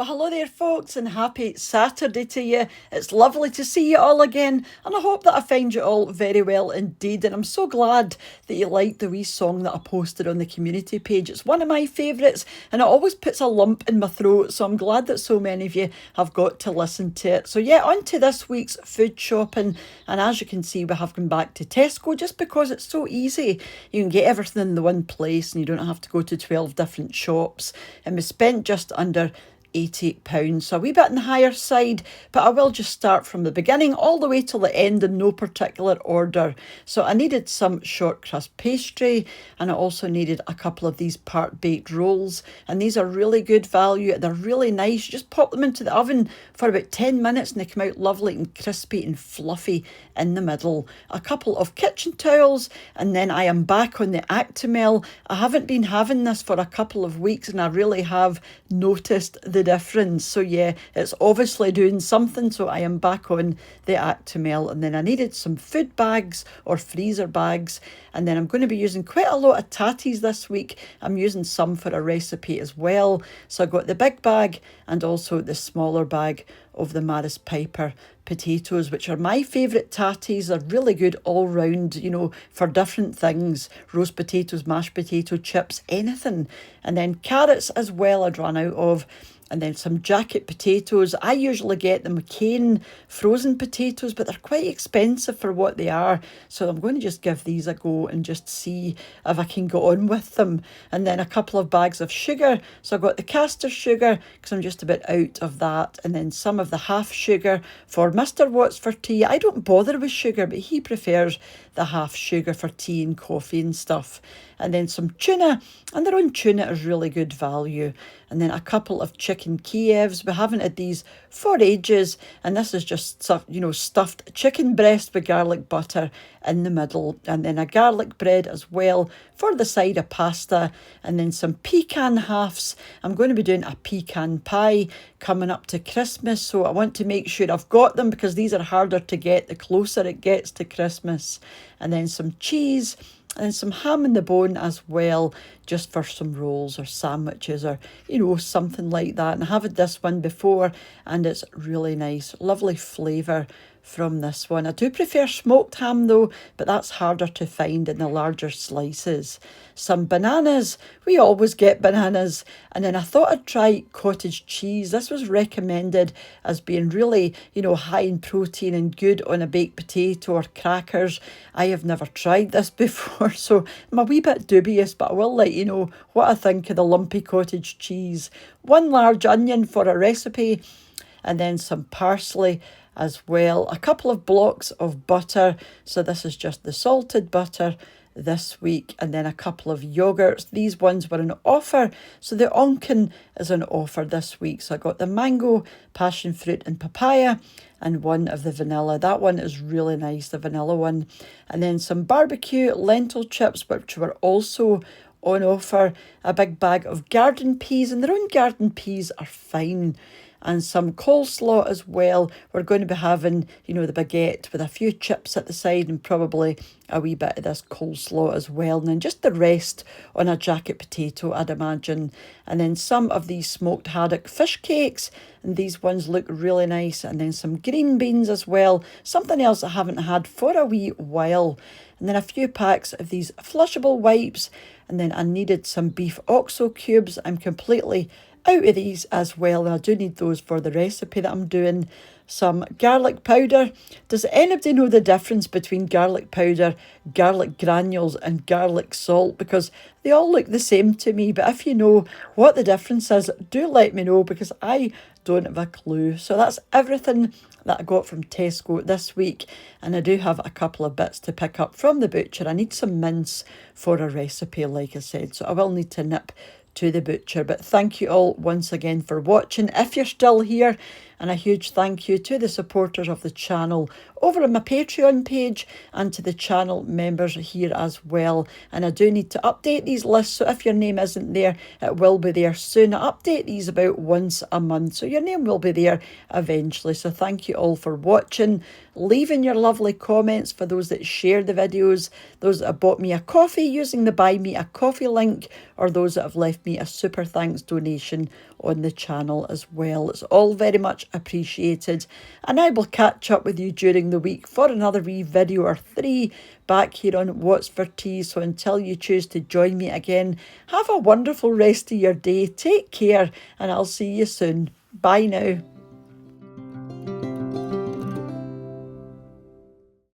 Well, hello there, folks, and happy Saturday to you. It's lovely to see you all again, and I hope that I find you all very well indeed. And I'm so glad that you liked the wee song that I posted on the community page. It's one of my favourites, and it always puts a lump in my throat, so I'm glad that so many of you have got to listen to it. So, yeah, on to this week's food shopping. And as you can see, we have gone back to Tesco just because it's so easy. You can get everything in the one place, and you don't have to go to 12 different shops. And we spent just under £88, so a wee bit on the higher side, but I will just start from the beginning all the way till the end in no particular order. So I needed some short crust pastry, and I also needed a couple of these part baked rolls, and these are really good value. They're really nice. You just pop them into the oven for about 10 minutes and they come out lovely and crispy and fluffy in the middle. A couple of kitchen towels, and then I am back on the Actimel. I haven't been having this for a couple of weeks, and I really have noticed the difference. So yeah, it's obviously doing something. So I am back on the Actimel, and then I needed some food bags or freezer bags, and then I'm going to be using quite a lot of tatties this week. I'm using some for a recipe as well. So I got the big bag and also the smaller bag of the Maris Piper potatoes, which are my favourite tatties. They're really good all round, for different things. Roast potatoes, mashed potato chips, anything. And then carrots as well I'd run out of. And then some jacket potatoes. I usually get the McCain frozen potatoes, but they're quite expensive for what they are. So I'm going to just give these a go and just see if I can go on with them. And then a couple of bags of sugar. So I've got the caster sugar because I'm just a bit out of that. And then some of the half sugar for Mr. Watts for tea. I don't bother with sugar, but he prefers the half sugar for tea and coffee and stuff. And then some tuna, and their own tuna is really good value. And then a couple of chicken Kievs. We haven't had these for ages, and this is just stuffed chicken breast with garlic butter in the middle, and then a garlic bread as well for the side of pasta, and then some pecan halves. I'm going to be doing a pecan pie coming up to Christmas, so I want to make sure I've got them because these are harder to get the closer it gets to Christmas. And then some cheese and some ham in the bone as well, just for some rolls or sandwiches or, something like that. And I have had this one before and it's really nice. Lovely flavour from this one. I do prefer smoked ham though, but that's harder to find in the larger slices. Some bananas. We always get bananas. And then I thought I'd try cottage cheese. This was recommended as being really, high in protein and good on a baked potato or crackers. I have never tried this before, so I'm a wee bit dubious, but I will let you know what I think of the lumpy cottage cheese. One large onion for a recipe, and then some parsley as well. A couple of blocks of butter. So this is just the salted butter this week, and then a couple of yogurts. These ones were an offer, so the Onken is an offer this week. So I got the mango, passion fruit and papaya, and one of the vanilla. That one is really nice, the vanilla one. And then some barbecue lentil chips, which were also on offer. A big bag of garden peas, and their own garden peas are fine. And some coleslaw as well. We're going to be having, the baguette with a few chips at the side and probably a wee bit of this coleslaw as well. And then just the rest on a jacket potato, I'd imagine. And then some of these smoked haddock fish cakes. And these ones look really nice. And then some green beans as well. Something else I haven't had for a wee while. And then a few packs of these flushable wipes. And then I needed some beef oxo cubes. I'm completely out of these as well, and I do need those for the recipe that I'm doing. Some garlic powder. Does anybody know the difference between garlic powder, garlic granules and garlic salt? Because they all look the same to me, but if you know what the difference is, do let me know because I don't have a clue. So that's everything that I got from Tesco this week, and I do have a couple of bits to pick up from the butcher. I need some mince for a recipe, like I said, so I will need to nip to the butcher. But thank you all once again for watching. If you're still here And a huge thank you to the supporters of the channel over on my Patreon page and to the channel members here as well. And I do need to update these lists, so if your name isn't there, it will be there soon. I update these about once a month, so your name will be there eventually. So thank you all for watching, leaving your lovely comments for those that share the videos, those that have bought me a coffee using the Buy Me a Coffee link, or those that have left me a super thanks donation on the channel as well. It's all very much appreciated, and I will catch up with you during the week for another wee video or 3 back here on What's for Tea. So until you choose to join me again, have a wonderful rest of your day, take care, and I'll see you soon. Bye now.